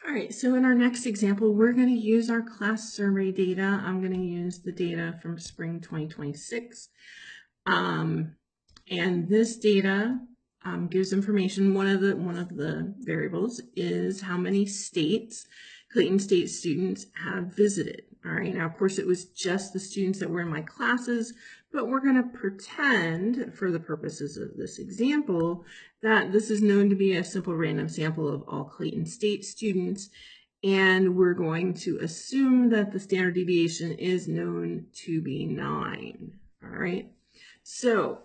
All right, so in our next example, we're going to use our class survey data. I'm going to use the data from spring 2026. And this data gives information. One of the variables is how many states Clayton State students have visited. All right, now of course it was just the students that were in my classes, but we're going to pretend for the purposes of this example that this is known to be a simple random sample of all Clayton State students, and we're going to assume that the standard deviation is known to be 9. All right, so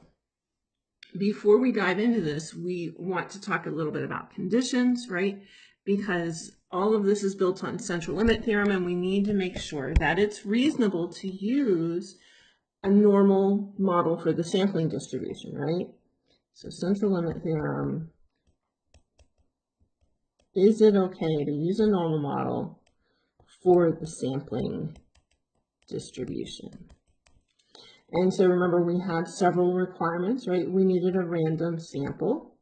before we dive into this, we want to talk a little bit about conditions, right? Because all of this is built on central limit theorem, and we need to make sure that it's reasonable to use a normal model for the sampling distribution, right? So central limit theorem, is it okay to use a normal model for the sampling distribution? And so remember, we had several requirements, right? We needed a random sample.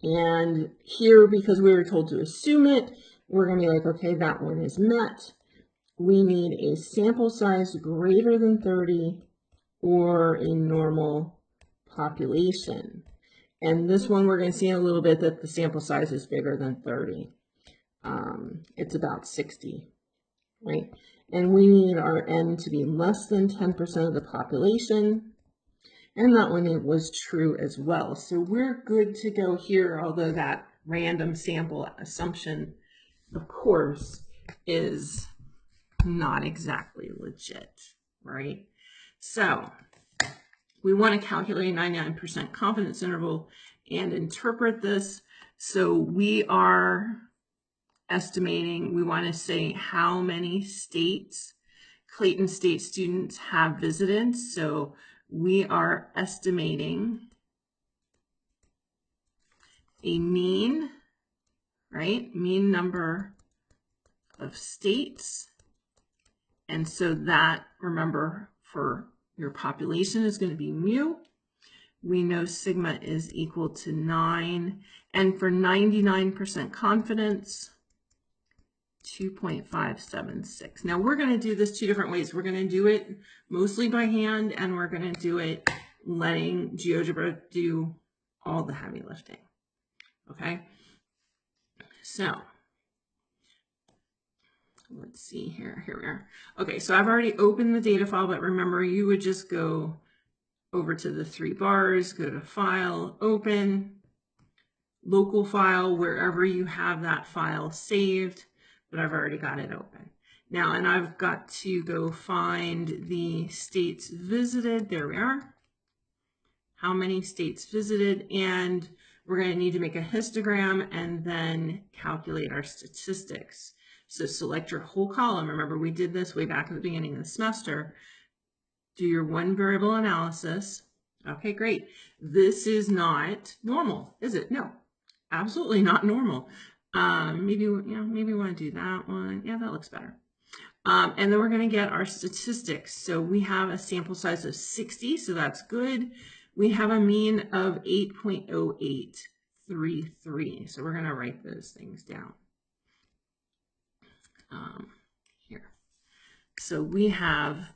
And here, because we were told to assume it, we're going to be like, okay, that one is met. We need a sample size greater than 30 or a normal population. And this one, we're going to see in a little bit that the sample size is bigger than 30. It's about 60, right? And we need our N to be less than 10% of the population. And that one was true as well. So we're good to go here, although that random sample assumption, of course, is not exactly legit, right? So we want to calculate a 99% confidence interval and interpret this. So we are estimating, we want to say how many states Clayton State students have visited. So we are estimating a mean, right? Mean number of states. And so that, remember, for your population is going to be mu. We know sigma is equal to 9. And for 99% confidence, 2.576. Now we're going to do this 2 different ways. We're going to do it mostly by hand, and we're going to do it letting Geogebra do all the heavy lifting. Okay, so let's see here. Here we are. Okay, so I've already opened the data file, but remember, you would just go over to the 3 bars, go to File, Open, Local File, wherever you have that file saved. But I've already got it open. Now, and I've got to go find the states visited. There we are. How many states visited? And we're going to need to make a histogram and then calculate our statistics. So select your whole column. Remember, we did this way back at the beginning of the semester. Do your 1 variable analysis. Okay, great. This is not normal, is it? No, absolutely not normal. Maybe we want to do that one. Yeah, that looks better. And then we're going to get our statistics. So we have a sample size of 60, so that's good. We have a mean of 8.0833. So we're going to write those things down here. So we have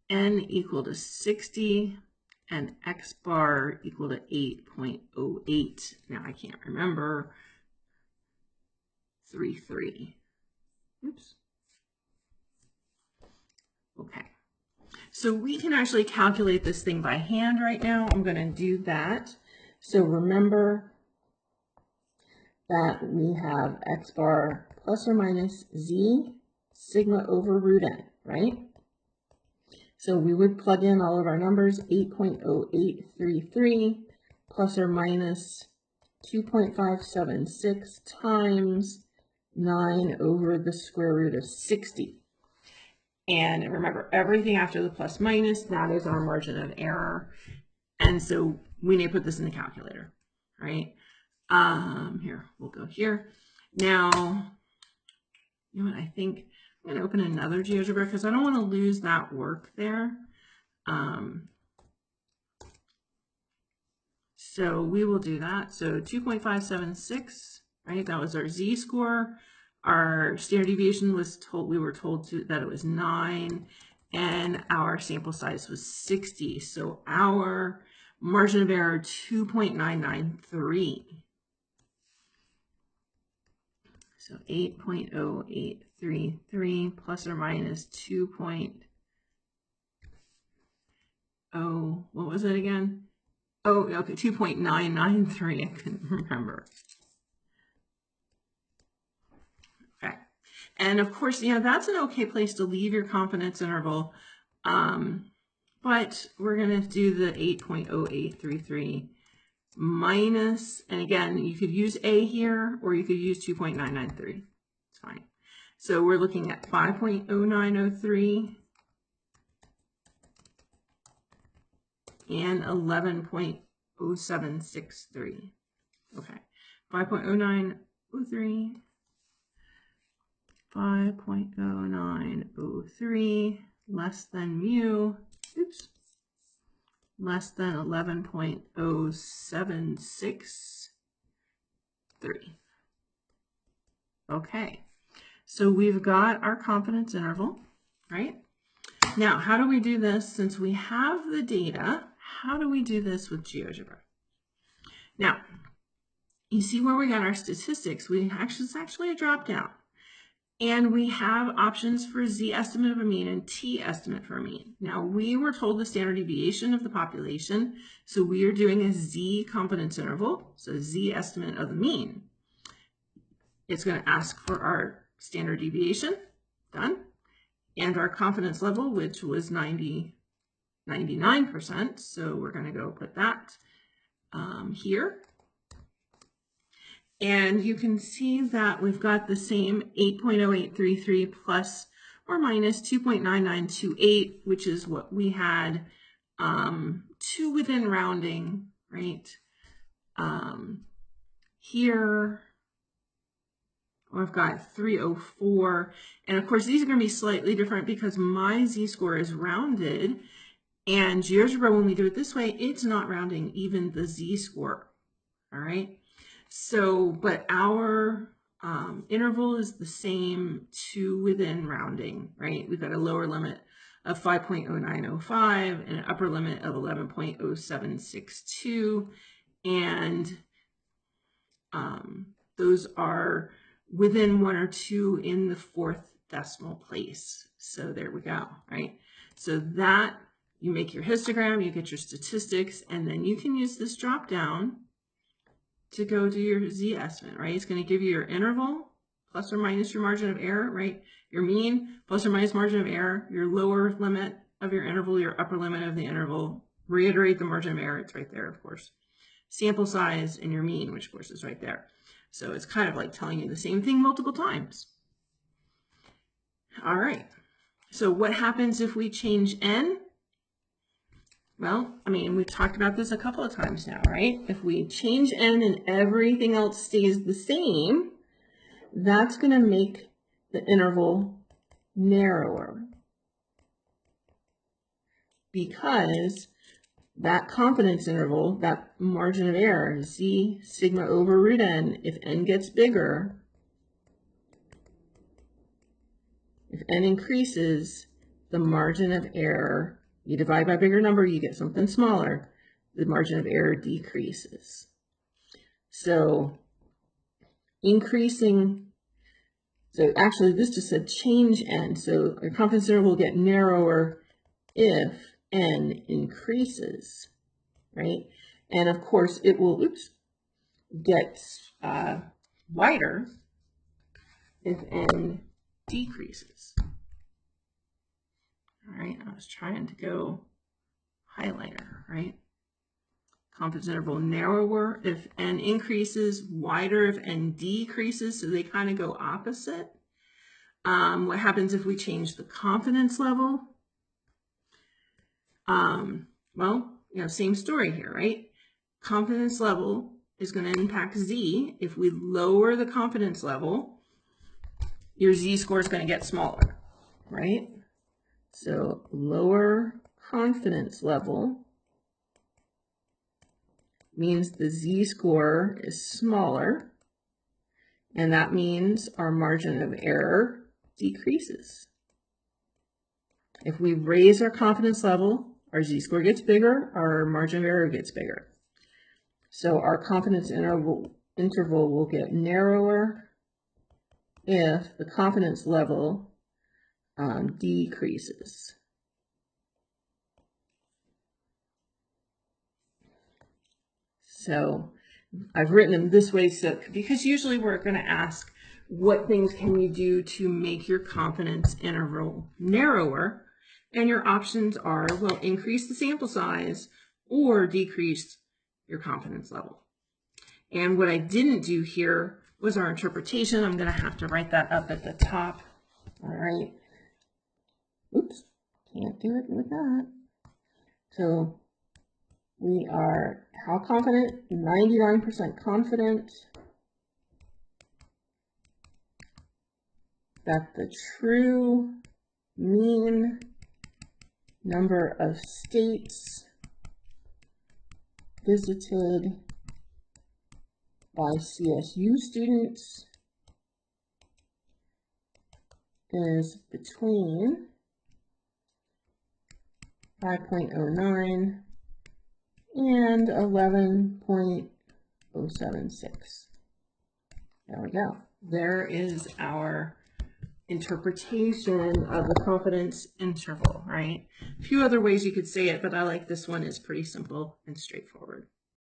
N equal to 60 and X bar equal to 8.08. Now I can't remember. 33. Oops. Okay. So we can actually calculate this thing by hand right now. I'm going to do that. So remember that we have X bar plus or minus Z sigma over root N, right? So we would plug in all of our numbers, 8.0833 plus or minus 2.576 times 9 over the square root of 60. And remember, everything after the plus minus, that is our margin of error. And so we need to put this in the calculator, right? Here, we'll go here. Now, you know what, I think I'm going to open another Geogebra because I don't want to lose that work there. So we will do that. So 2.576, right? That was our z-score. Our standard deviation was told, we were told that it was 9, and our sample size was 60. So our margin of error, 2.993. So 8.0833 plus or minus 2.0, what was it again? Oh, okay, 2.993, I couldn't remember. Okay, and of course, that's an okay place to leave your confidence interval, but we're going to do the 8.0833 minus, and again, you could use A here, or you could use 2.993. It's fine. So we're looking at 5.0903 and 11.0763. Okay, 5.0903, 5.0903 less than mu, less than 11.0763. Okay, so we've got our confidence interval, right? Now, how do we do this? Since we have the data, how do we do this with GeoGebra? Now, you see where we got our statistics, it's actually a drop down. And we have options for Z estimate of a mean and T estimate for a mean. Now, we were told the standard deviation of the population, so we are doing a Z confidence interval, so Z estimate of the mean. It's going to ask for our standard deviation, done, and our confidence level, which was 99%, so we're going to go put that here. And you can see that we've got the same 8.0833 plus or minus 2.9928, which is what we had to within rounding, right? Here, I've got 304. And of course, these are going to be slightly different because my z-score is rounded. And GeoGebra, when we do it this way, it's not rounding even the z-score, all right? So, but our interval is the same to within rounding, right? We've got a lower limit of 5.0905 and an upper limit of 11.0762. And those are within 1 or 2 in the 4th decimal place. So there we go, right? So that, you make your histogram, you get your statistics, and then you can use this drop down to go do your Z estimate, right? It's going to give you your interval, plus or minus your margin of error, right? Your mean, plus or minus margin of error, your lower limit of your interval, your upper limit of the interval. Reiterate the margin of error, it's right there, of course. Sample size and your mean, which of course is right there. So it's kind of like telling you the same thing multiple times. All right, so what happens if we change N? Well, I mean, we've talked about this a couple of times now, right? If we change N and everything else stays the same, that's going to make the interval narrower because that confidence interval, that margin of error, Z sigma over root N, if N gets bigger, if N increases, the margin of error, you divide by a bigger number, you get something smaller, the margin of error decreases. So increasing, so actually this just said change N, so your confidence interval will get narrower if N increases, right? And of course it will, get wider if N decreases. All right, I was trying to go highlighter, right? Confidence interval narrower if N increases, wider if N decreases, so they kind of go opposite. What happens if we change the confidence level? Well, same story here, right? Confidence level is going to impact Z. If we lower the confidence level, your Z-score is going to get smaller, right? So lower confidence level means the Z-score is smaller. And that means our margin of error decreases. If we raise our confidence level, our z-score gets bigger, our margin of error gets bigger. So our confidence interval will get narrower if the confidence level decreases. So I've written them this way because usually we're going to ask what things can you do to make your confidence interval narrower, and your options are, well, increase the sample size or decrease your confidence level. And what I didn't do here was our interpretation. I'm going to have to write that up at the top. All right. Oops, can't do it with that. So we are how confident? 99% confident that the true mean number of states visited by CSU students is between 5.09 and 11.076. There we go. There is our interpretation of the confidence interval, right? A few other ways you could say it, but I like this one. It's pretty simple and straightforward.